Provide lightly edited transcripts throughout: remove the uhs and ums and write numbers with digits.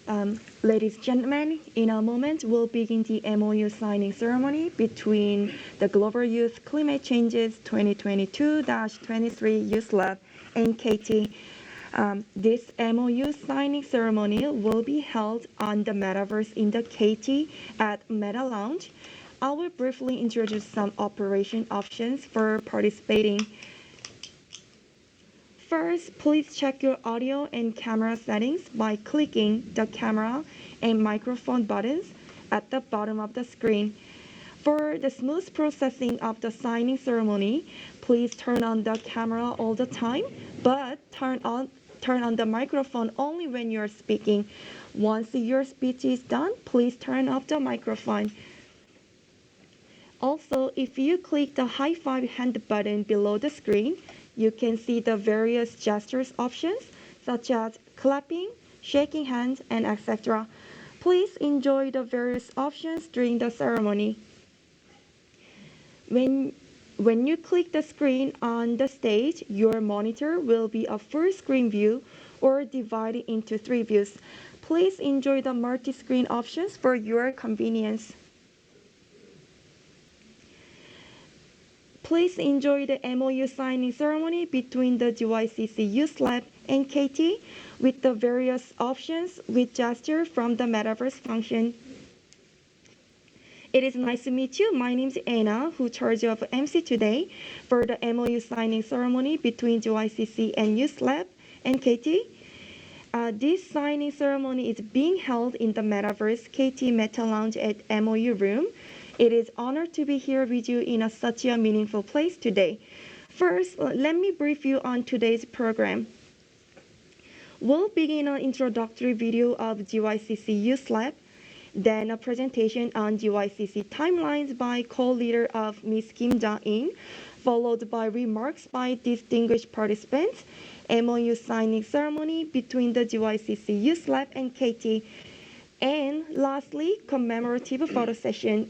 Ladies and gentlemen, in a moment we'll begin the MOU signing ceremony between the Global Youth Climate Changes 2022-23 Youth Lab and KT. This MOU signing ceremony will be held on the Metaverse in the KT at Meta Lounge. I will briefly introduce some operation options for participating. First, please check your audio and camera settings by clicking the camera and microphone buttons at the bottom of the screen. For the smooth processing of the signing ceremony, please turn on the camera all the time, but turn on the microphone only when you're speaking. Once your speech is done, please turn off the microphone. Also, if you click the high five hand button below the screen, you can see the various gestures options such as clapping, shaking hands, and etc. Please enjoy the various options during the ceremony. When you click the screen on the stage, your monitor will be a full screen view or divided into 3 views. Please enjoy the multi-screen options for your convenience. Please enjoy the MOU signing ceremony between the GYCC Youth Lab and KT with the various options with gesture from the Metaverse function. It is nice to meet you. My name is Anna, who charge of MC today for the MOU signing ceremony between GYCC and Youth Lab and KT. This signing ceremony is being held in the Metaverse KT Meta Lounge at MOU room. It is an honor to be here with you in such a meaningful place today. First, let me brief you on today's program. We'll begin an introductory video of GYCC Youth Lab, then a presentation on GYCC timelines by co-leader of Ms. Kim Ja-in, followed by remarks by distinguished participants, MOU signing ceremony between the GYCC Youth Lab and KT, and lastly, commemorative photo session.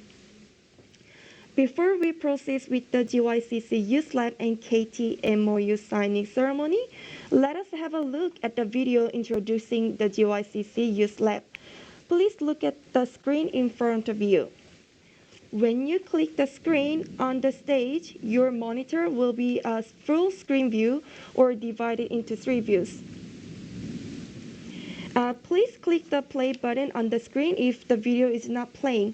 Before we proceed with the GYCC Youth Lab and KT MOU signing ceremony, let us have a look at the video introducing the GYCC Youth Lab. Please look at the screen in front of you. When you click the screen on the stage, your monitor will be a full screen view or divided into 3 views. Please click the play button on the screen if the video is not playing.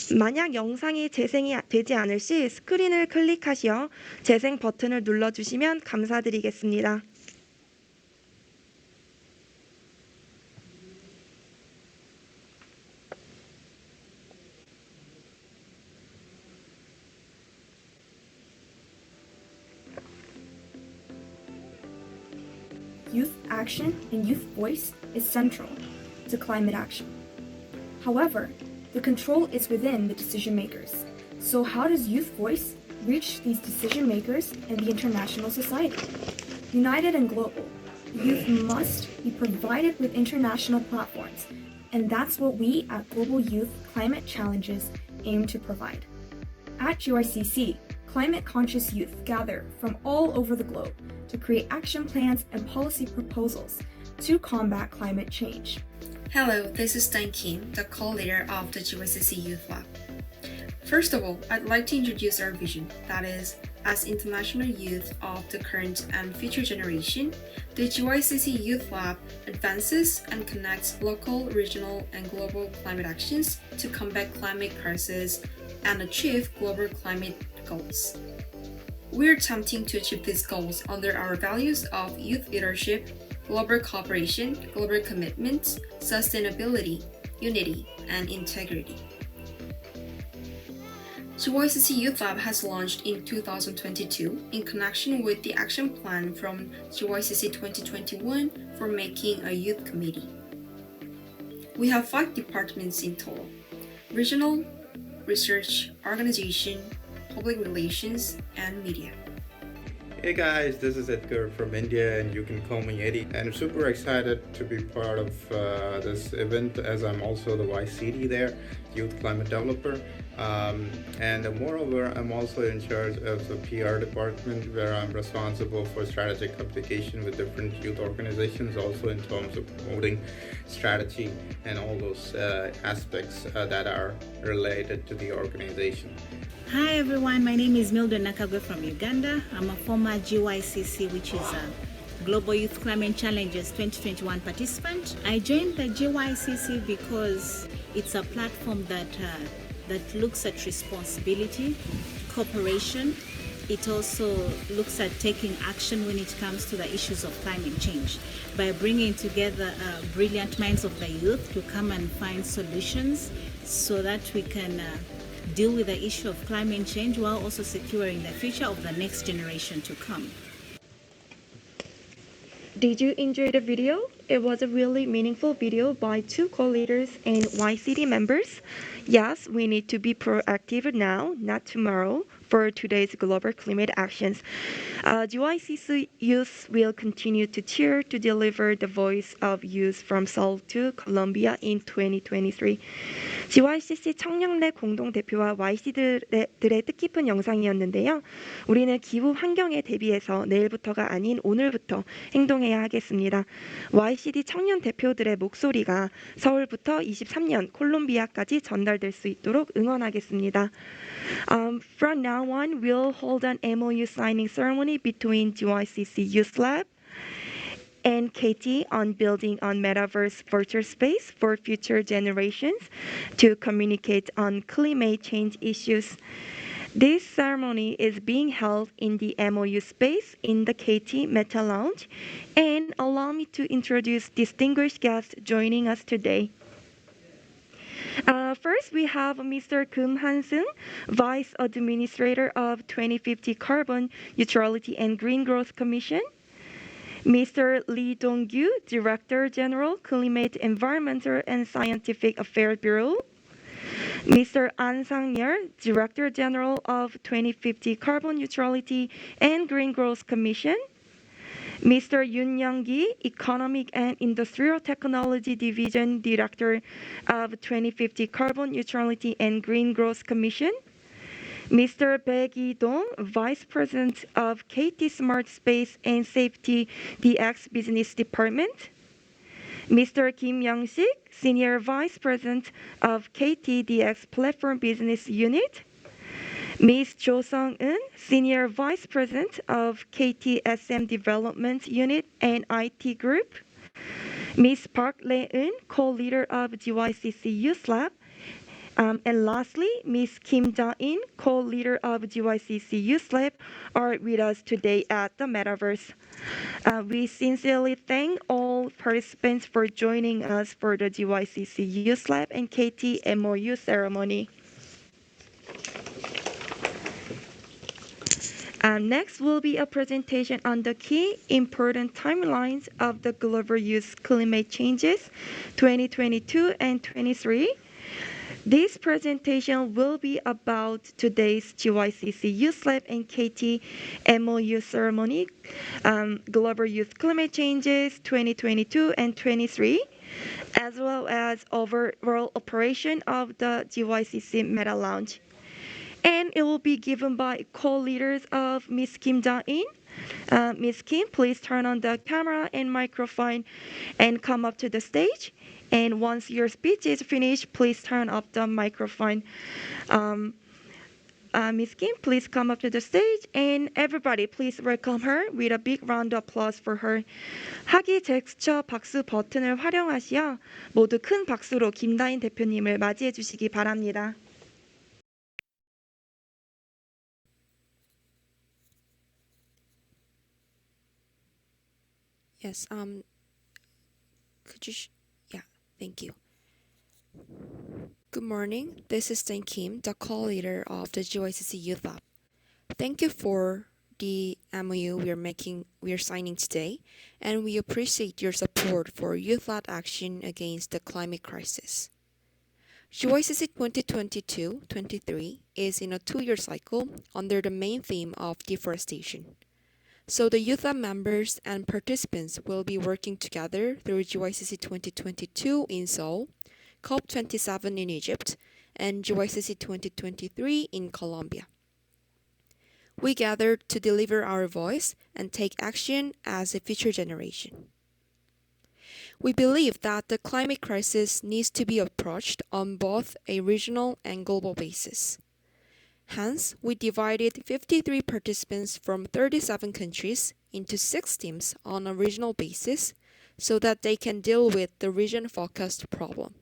만약 영상이 재생이 되지 않을 시 스크린을 클릭하시어 재생 버튼을 눌러주시면 감사드리겠습니다. Youth action and youth voice is central to climate action. However, the control is within the decision makers. So how does youth voice reach these decision makers and the international society? United and global, youth must be provided with international platforms, and that's what we at Global Youth Climate Challenges aim to provide. At GYCC, climate-conscious youth gather from all over the globe to create action plans and policy proposals to combat climate change. Hello, this is Dan Kim, the co-leader of the GYCC Youth Lab. First of all, I'd like to introduce our vision, that is, as international youth of the current and future generation, the GYCC Youth Lab advances and connects local, regional, and global climate actions to combat climate crisis and achieve global climate goals. We're attempting to achieve these goals under our values of youth leadership, global cooperation, global commitment, sustainability, unity, and integrity. GYCC Youth Lab has launched in 2022 in connection with the action plan from GYCC 2021 for making a youth committee. We have 5 departments in total: regional, research, organization, public relations, and media. Hey guys, this is Edgar from India and you can call me Eddie. And I'm super excited to be part of this event as I'm also the YCD there. youth climate developer. And moreover, I'm also in charge of the PR department, where I'm responsible for strategic communication with different youth organizations, also in terms of promoting strategy and all those aspects that are related to the organization. Hi everyone, my name is Mildred Nakagwe from Uganda. I'm a former GYCC, which is a Global Youth Climate Challenges 2021 participant. I joined the GYCC because it's a platform that looks at responsibility, cooperation. It also looks at taking action when it comes to the issues of climate change by bringing together brilliant minds of the youth to come and find solutions so that we can deal with the issue of climate change while also securing the future of the next generation to come. Did you enjoy the video? It was a really meaningful video by two co-leaders and YCD members. Yes, we need to be proactive now, not tomorrow, for today's global climate actions. GYCC youth will continue to cheer to deliver the voice of youth from Seoul to Colombia in 2023. GYCC 청년대 공동대표와 YC들의 뜻깊은 영상이었는데요. 우리는 기후 환경에 대비해서 내일부터가 아닌 오늘부터 행동해야 하겠습니다. YCD 청년 대표들의 목소리가 서울부터 23년 콜롬비아까지 전달될 수 있도록 응원하겠습니다. From now on, we'll hold an MOU signing ceremony between GYCC Youth Lab and KT on building on Metaverse virtual space for future generations to communicate on climate change issues. This ceremony is being held in the MOU space in the KT Meta Lounge, and allow me to introduce distinguished guests joining us today. First, we have Mr. Kim Han-seung, Vice Administrator of 2050 Carbon Neutrality and Green Growth Commission. Mr. Lee Dong-gyu, Director General, Climate, Environmental and Scientific Affairs Bureau. Mr. An Sang-yeol, Director General of 2050 Carbon Neutrality and Green Growth Commission. Mr. Yoon Young-gi, Economic and Industrial Technology Division Director of 2050 Carbon Neutrality and Green Growth Commission. Mr. Bae Gi-dong, Vice President of KT Smart Space and Safety DX Business Department. Mr. Kim Young-sik, Senior Vice President of KT DX Platform Business Unit. Ms. Jo Sung-eun, Senior Vice President of KT SM Development Unit and IT Group. Ms. Park Le-eun, Co-Leader of GYCC Youth Lab. And lastly, Ms. Kim Da-in, co-leader of GYCC Youth Lab, are with us today at the Metaverse. We sincerely thank all participants for joining us for the GYCC Youth Lab and KT MOU ceremony. Next will be a presentation on the key important timelines of the Global Youth Climate Changes 2022 and 23. This presentation will be about today's GYCC Youth Lab and KT MOU ceremony, Global Youth Climate Changes 2022 and 23, as well as overall operation of the GYCC Meta Lounge. And it will be given by co-leaders of Ms. Kim Da-in. Ms. Kim, please turn on the camera and microphone and come up to the stage. And once your speech is finished, please turn off the microphone. Ms. Kim, please come up to the stage, and everybody, please welcome her with a big round of applause for her. 하기 제스처 박수 버튼을 활용하시어 모두 큰 박수로 김다인 대표님을 맞이해 주시기 바랍니다. Yes, could you thank you. Good morning. This is Dan Kim, the co-leader of the GYCC Youth Lab. Thank you for the MOU we are signing today, and we appreciate your support for Youth Lab action against the climate crisis. GYCC 2022-23 is in a 2-year cycle under the main theme of deforestation. So the Youth Lab members and participants will be working together through GYCC 2022 in Seoul, COP27 in Egypt, and GYCC 2023 in Colombia. We gathered to deliver our voice and take action as a future generation. We believe that the climate crisis needs to be approached on both a regional and global basis. Hence, we divided 53 participants from 37 countries into 6 teams on a regional basis so that they can deal with the region-focused problem.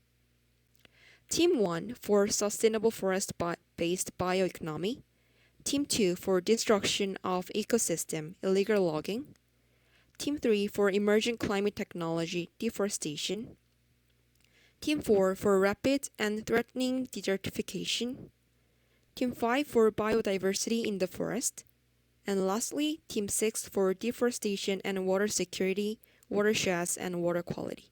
Team 1 for sustainable forest-based bioeconomy, Team 2 for destruction of ecosystem, illegal logging, Team 3 for emerging climate technology, deforestation, Team 4 for rapid and threatening desertification, Team 5 for biodiversity in the forest, and lastly, Team 6 for deforestation and water security, watersheds, and water quality.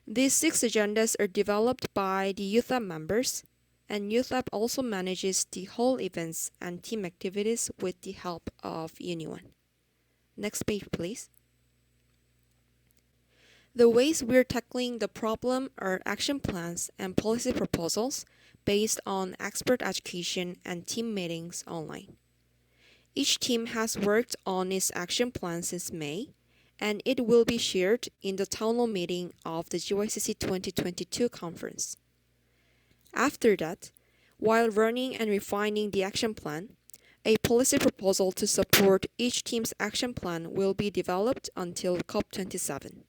These 6 agendas are developed by the Youth Lab members, and Youth Lab also manages the whole events and team activities with the help of Unione. Next page, please. The ways we're tackling the problem are action plans and policy proposals based on expert education and team meetings online. Each team has worked on its action plan since May, and it will be shared in the town hall meeting of the GYCC 2022 conference. After that, while running and refining the action plan, a policy proposal to support each team's action plan will be developed until COP27.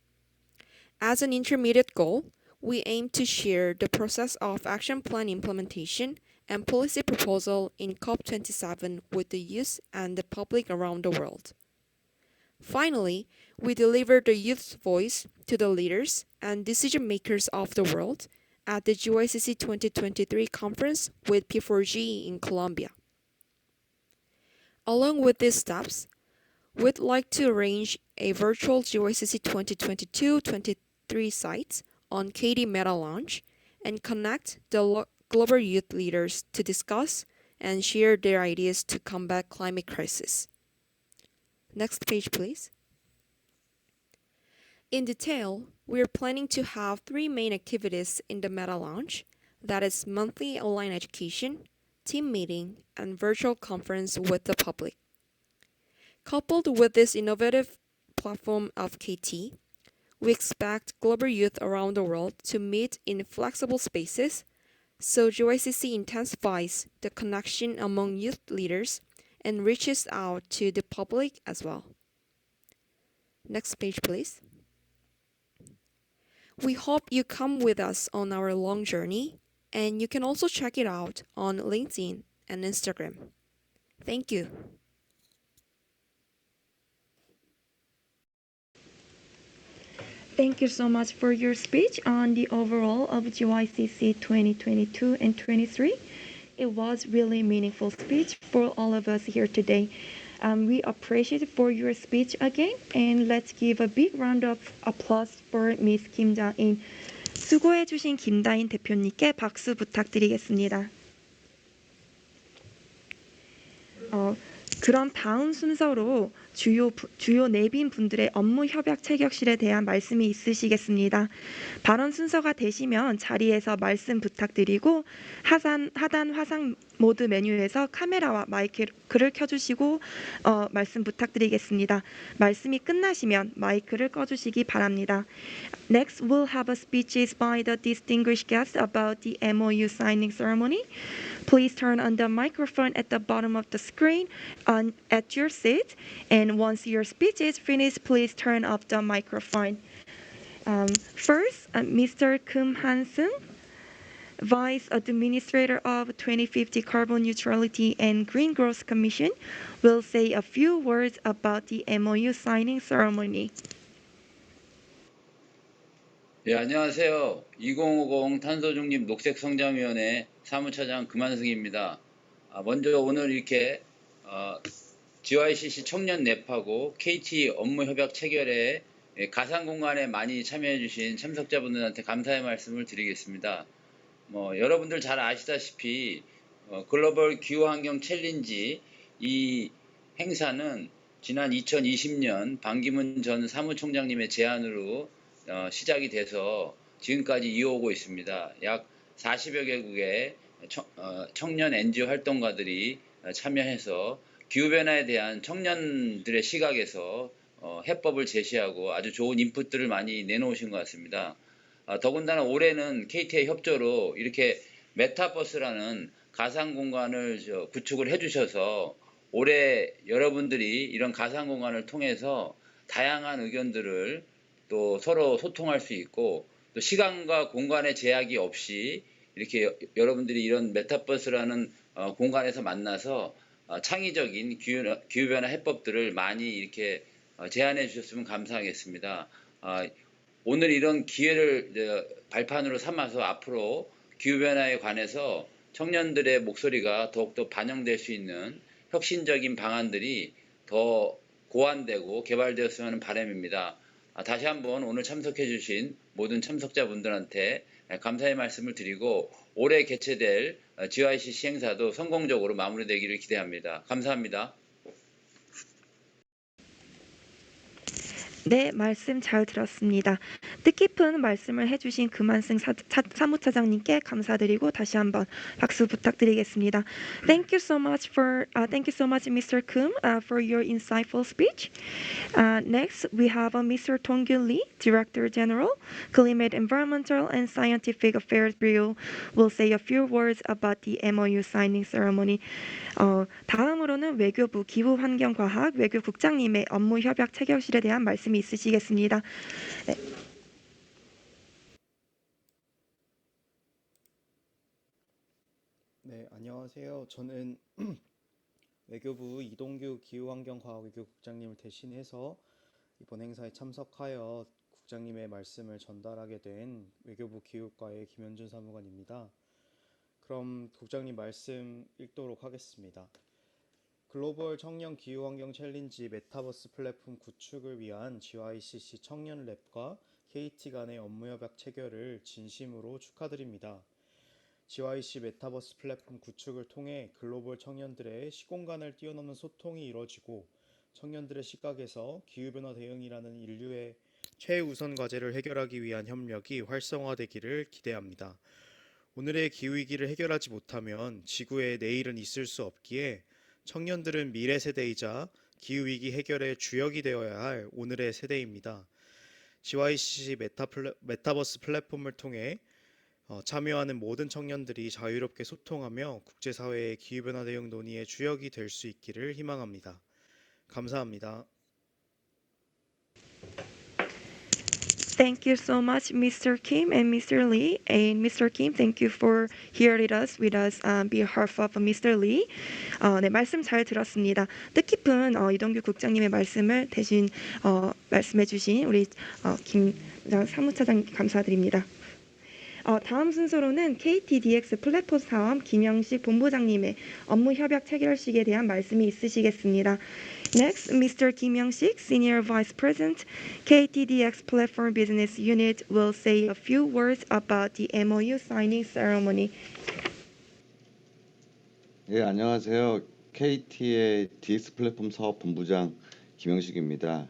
As an intermediate goal, we aim to share the process of action plan implementation and policy proposal in COP27 with the youth and the public around the world. Finally, we deliver the youth's voice to the leaders and decision makers of the world at the GYCC 2023 conference with P4G in Colombia. Along with these steps, we'd like to arrange a virtual GYCC 2022-23 site on KD Meta Lounge and connect the global youth leaders to discuss and share their ideas to combat climate crisis. Next page, please. In detail, we are planning to have 3 main activities in the Meta Lounge, that is monthly online education, team meeting, and virtual conference with the public. Coupled with this innovative platform of KT, we expect global youth around the world to meet in flexible spaces, so GYCC intensifies the connection among youth leaders and reaches out to the public as well. Next page, please. We hope you come with us on our long journey, and you can also check it out on LinkedIn and Instagram. Thank you. Thank you so much for your speech on the overall of GYCC 2022 and 23. It was really meaningful speech for all of us here today. We appreciate for your speech again, and let's give a big round of applause for Ms. Kim Da-in. 수고해주신 김다인 대표님께 박수 부탁드리겠습니다. 그럼 다음 순서로 주요 내빈 분들의 업무 협약 체결실에 대한 말씀이 있으시겠습니다. 발언 순서가 되시면 자리에서 말씀 부탁드리고 하단 화상 모드 메뉴에서 카메라와 마이크를 켜주시고 말씀 부탁드리겠습니다. 말씀이 끝나시면 마이크를 꺼주시기 바랍니다. Next, we'll have a speeches by the distinguished guests about the MOU signing ceremony. Please turn on the microphone at the bottom of the screen at your seat, and once your speech is finished, please turn off the microphone. First, Mr. Kim Han-sung, Vice Administrator of 2050 Carbon Neutrality and Green Growth Commission, will say a few words about the MOU signing ceremony. 네, 안녕하세요. 2050 탄소중립 녹색성장위원회 사무처장 금한승입니다. 먼저 오늘 이렇게 GYCC 청년 랩하고 KT 업무협약 체결에 가상공간에 많이 참여해주신 참석자분들한테 감사의 말씀을 드리겠습니다. 여러분들 잘 아시다시피 글로벌 기후환경 챌린지 이 행사는 지난 2020년 반기문 전 사무총장님의 제안으로 시작이 돼서 지금까지 이어오고 있습니다. 약 40여 개국의 청년 NGO 활동가들이 참여해서 기후변화에 대한 청년들의 시각에서 해법을 제시하고 아주 좋은 인풋들을 많이 내놓으신 것 같습니다. 더군다나 올해는 KT의 협조로 이렇게 메타버스라는 가상 공간을 구축을 해주셔서 올해 여러분들이 이런 가상 공간을 통해서 다양한 의견들을 또 서로 소통할 수 있고 또 시간과 공간의 제약이 없이 이렇게 여러분들이 이런 메타버스라는 공간에서 만나서 창의적인 기후변화 해법들을 많이 이렇게 제안해 주셨으면 감사하겠습니다. 오늘 이런 기회를 발판으로 삼아서 앞으로 기후변화에 관해서 청년들의 목소리가 더욱더 반영될 수 있는 혁신적인 방안들이 더 고안되고 개발되었으면 하는 바람입니다. 다시 한번 오늘 참석해 주신 모든 참석자분들한테 감사의 말씀을 드리고 올해 개최될 GIC 시행사도 성공적으로 마무리되기를 기대합니다. 감사합니다. 네, 말씀 잘 들었습니다. 뜻깊은 말씀을 해주신 금한승 사무차장님께 감사드리고 다시 한번 박수 부탁드리겠습니다. Thank you so much, Mr. Kim, for your insightful speech. Next, we have Mr. Dong-Gyun Lee, Director General, Climate, Environmental and Scientific Affairs Bureau, will say a few words about the MOU signing ceremony. 다음으로는 외교부 기후환경과학 외교국장님의 업무 협약 체결실에 대한 말씀이 있으시겠습니다. 네. 네, 안녕하세요. 저는 외교부 이동규 기후환경과학 외교국장님을 대신해서 이번 행사에 참석하여 국장님의 말씀을 전달하게 된 외교부 기후과의 김현준 사무관입니다. 그럼 국장님 말씀 읽도록 하겠습니다. 글로벌 청년 기후환경 챌린지 메타버스 플랫폼 구축을 위한 GYCC 청년랩과 KT 간의 업무협약 체결을 진심으로 축하드립니다. GYC 메타버스 플랫폼 구축을 통해 글로벌 청년들의 시공간을 뛰어넘는 소통이 이뤄지고 청년들의 시각에서 기후변화 대응이라는 인류의 최우선 과제를 해결하기 위한 협력이 활성화되기를 기대합니다. 오늘의 기후위기를 해결하지 못하면 지구에 내일은 있을 수 없기에 청년들은 미래 세대이자 기후위기 해결의 주역이 되어야 할 오늘의 세대입니다. GYCC 메타버스 플랫폼을 통해 참여하는 모든 청년들이 자유롭게 소통하며 국제사회의 기후변화 대응 논의의 주역이 될 수 있기를 희망합니다. 감사합니다. Thank you so much, Mr. Kim and Mr. Lee. And Mr. Kim, thank you for hearing us with us on behalf of Mr. Lee. 네, 말씀 잘 들었습니다. 뜻깊은 이동규 국장님의 말씀을 대신 말씀해주신 우리 김 사무차장 감사드립니다. 다음 순서로는 KTDX 플랫폼 사업 김영식 본부장님의 업무 협약 체결식에 대한 말씀이 있으시겠습니다. Next, Mr. Kim Young-sik, Senior Vice President, KTDX Platform Business Unit, will say a few words about the MOU signing ceremony. 예, 안녕하세요. KT의 DX 플랫폼 사업 본부장 김영식입니다.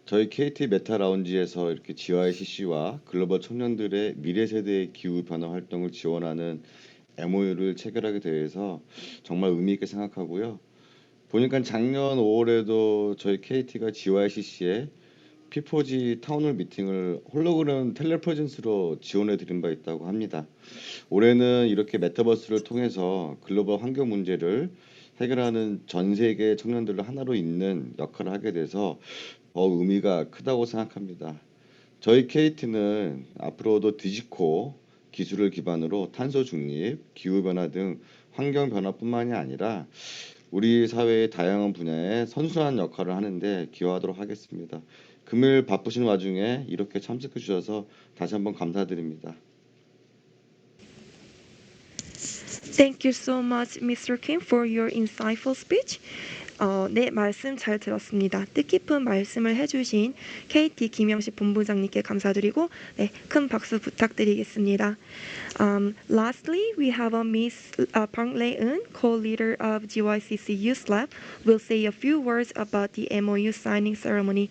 저희 KT 메타 라운지에서 이렇게 GYCC와 글로벌 청년들의 미래 세대의 기후 변화 활동을 지원하는 MOU를 체결하게 돼서 정말 의미 있게 생각하고요. 보니까 작년 5월에도 저희 KT가 GYCC에 P4G 타운홀 미팅을 홀로그램 텔레프레젠스로 지원해 드린 바 있다고 합니다. 올해는 이렇게 메타버스를 통해서 글로벌 환경 문제를 해결하는 전 세계 청년들을 하나로 잇는 역할을 하게 돼서 더 의미가 크다고 생각합니다. 저희 KT는 앞으로도 디지코 기술을 기반으로 탄소 중립, 기후변화 등 환경 변화뿐만이 아니라 우리 사회의 다양한 분야에 선순환 역할을 하는데 기여하도록 하겠습니다. 금요일 바쁘신 와중에 이렇게 참석해 주셔서 다시 한번 감사드립니다. Thank you so much, Mr. Kim, for your insightful speech. 네, 말씀 잘 들었습니다. 뜻깊은 말씀을 해주신 KT 김영식 본부장님께 감사드리고 네, 큰 박수 부탁드리겠습니다. Lastly, we have Miss Park Lei-eun, co-leader of GYCC Youth Lab, will say a few words about the MOU signing ceremony.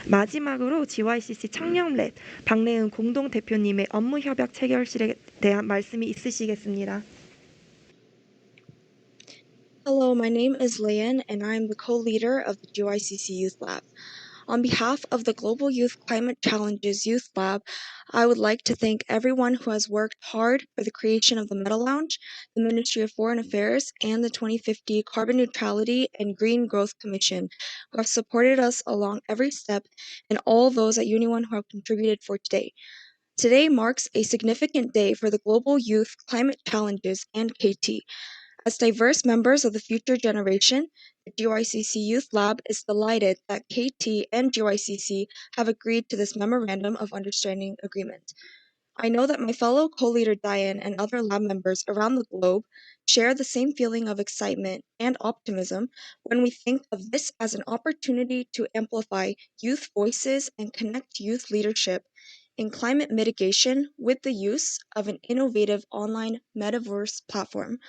마지막으로 GYCC 청년랩 박래은 공동대표님의 업무 협약 체결식에 대한 말씀이 있으시겠습니다. Hello, my name is Leon, and I am the co-leader of the GYCC Youth Lab. On behalf of the Global Youth Climate Challenges Youth Lab, I would like to thank everyone who has worked hard for the creation of the Meta Lounge, the Ministry of Foreign Affairs, and the 2050 Carbon Neutrality and Green Growth Commission, who have supported us along every step, and all those at Uni One who have contributed for today. Today marks a significant day for the Global Youth Climate Challenges and KT. As diverse members of the future generation, the GYCC Youth Lab is delighted that KT and GYCC have agreed to this Memorandum of Understanding agreement. I know that my fellow co-leader Diane and other lab members around the globe share the same feeling of excitement and optimism when we think of this as an opportunity to amplify youth voices and connect youth leadership in climate mitigation with the use of an innovative online metaverse platform.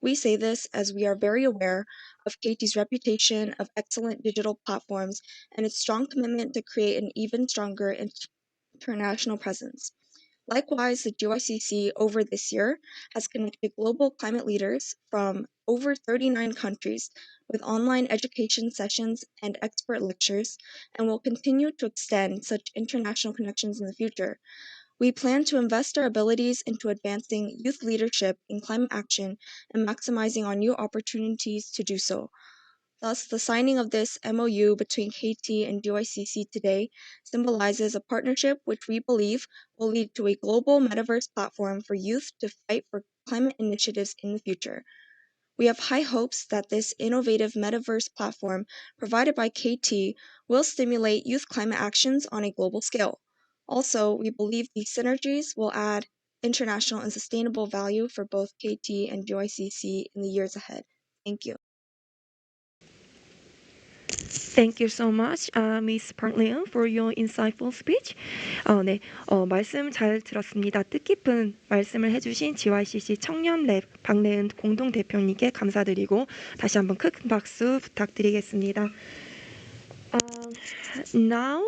We say this as we are very aware of KT's reputation of excellent digital platforms and its strong commitment to create an even stronger international presence. Likewise, the GYCC over this year has connected global climate leaders from over 39 countries with online education sessions and expert lectures, and will continue to extend such international connections in the future. We plan to invest our abilities into advancing youth leadership in climate action and maximizing our new opportunities to do so. Thus, the signing of this MOU between KT and GYCC today symbolizes a partnership which we believe will lead to a global metaverse platform for youth to fight for climate initiatives in the future. We have high hopes that this innovative metaverse platform provided by KT will stimulate youth climate actions on a global scale. Also, we believe these synergies will add international and sustainable value for both KT and GYCC in the years ahead. Thank you. Thank you so much, Ms. Park Leon, for your insightful speech. 네, 말씀 잘 들었습니다. 뜻깊은 말씀을 해주신 GYCC 청년랩 박래은 공동대표님께 감사드리고 다시 한번 큰 박수 부탁드리겠습니다. Now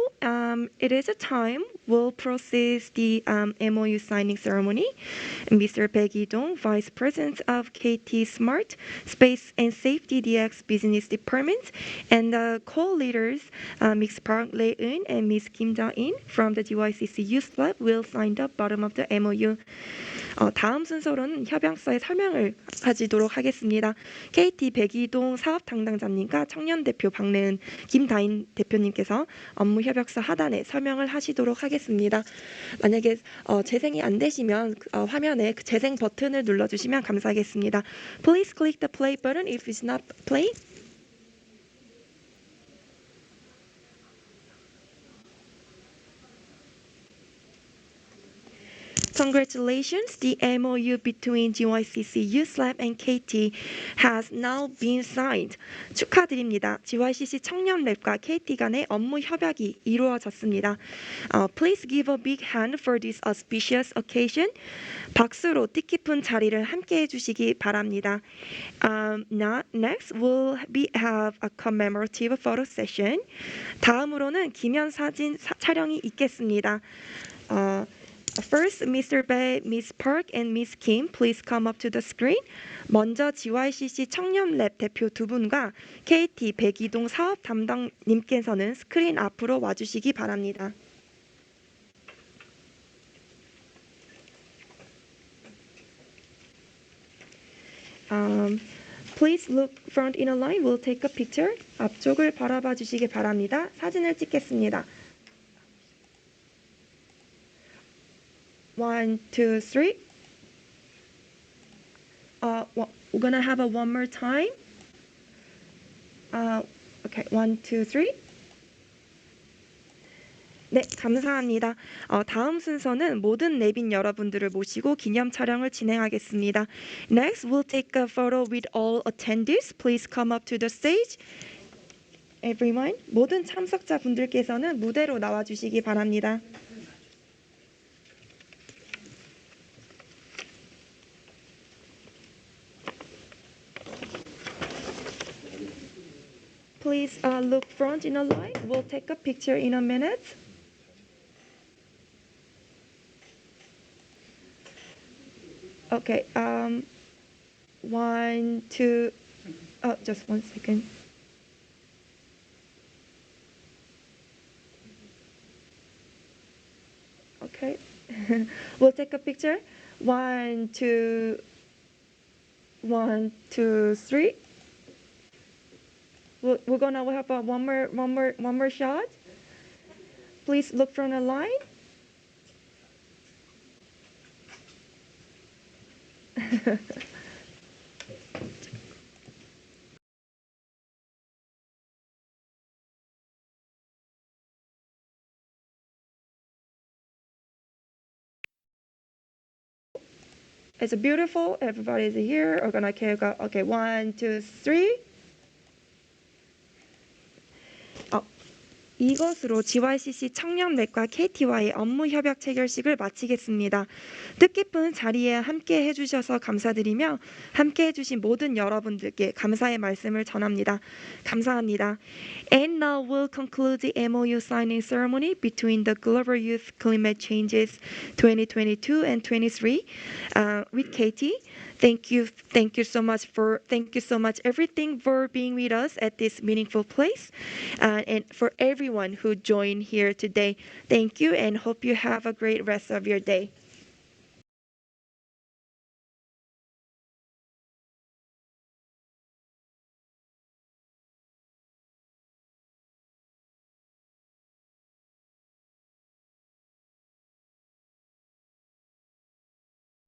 it is a time we'll process the MOU signing ceremony. Mr. Baek Dong, Vice President of KT Smart Space and Safety DX Business Department, and the co-leaders Ms. Park Leeun and Ms. Kim Da-in from the GYCC Youth Lab will sign the bottom of the MOU. 다음 순서로는 협약서의 설명을 가지도록 하겠습니다. KT 백이동 사업 담당자님과 청년 대표 박래은 김다인 대표님께서 업무 협약서 하단에 설명을 하시도록 하겠습니다. 만약에 재생이 안 되시면 화면에 그 재생 버튼을 눌러주시면 감사하겠습니다. Please click the play button if it's not play. Congratulations, the MOU between GYCC Youth Lab and KT has now been signed. 축하드립니다. GYCC 청년랩과 KT 간의 업무 협약이 이루어졌습니다. Please give a big hand for this auspicious occasion. 박수로 뜻깊은 자리를 함께 해주시기 바랍니다. Now, next, we'll have a commemorative photo session. 다음으로는 기념 사진 촬영이 있겠습니다. First, Mr. Bae, Ms. Park, and Ms. Kim, please come up to the screen. 먼저 GYCC 청년랩 대표 두 분과 KT 백이동 사업 담당님께서는 스크린 앞으로 와주시기 바랍니다. Please look front in a line. We'll take a picture. 앞쪽을 바라봐 주시기 바랍니다. 사진을 찍겠습니다. 1, 2, 3. We're gonna have a one more time. Okay, 1, 2, 3. 네, 감사합니다. 다음 순서는 모든 내빈 여러분들을 모시고 기념 촬영을 진행하겠습니다. Next, we'll take a photo with all attendees. Please come up to the stage. Everyone, 모든 참석자분들께서는 무대로 나와 주시기 바랍니다. Please look front in a line. We'll take a picture in a minute. Okay. One, two. Oh, just 1 second. Okay. We'll take a picture. One, two, 1, 2, 3. We're gonna have one more shot. Please look from the line. It's beautiful. Everybody's here. We're gonna okay. 1, 2, 3. 이것으로 GYCC 청년맥과 KT와의 업무 협약 체결식을 마치겠습니다. 뜻깊은 자리에 함께 해주셔서 감사드리며 함께 해주신 모든 여러분들께 감사의 말씀을 전합니다. 감사합니다. And now we'll conclude the MOU signing ceremony between the Global Youth Climate Changes 2022 and 23 with Katie. Thank you so much everything for being with us at this meaningful place, and for everyone who joined here today. Thank you, and hope you have a great rest of your day.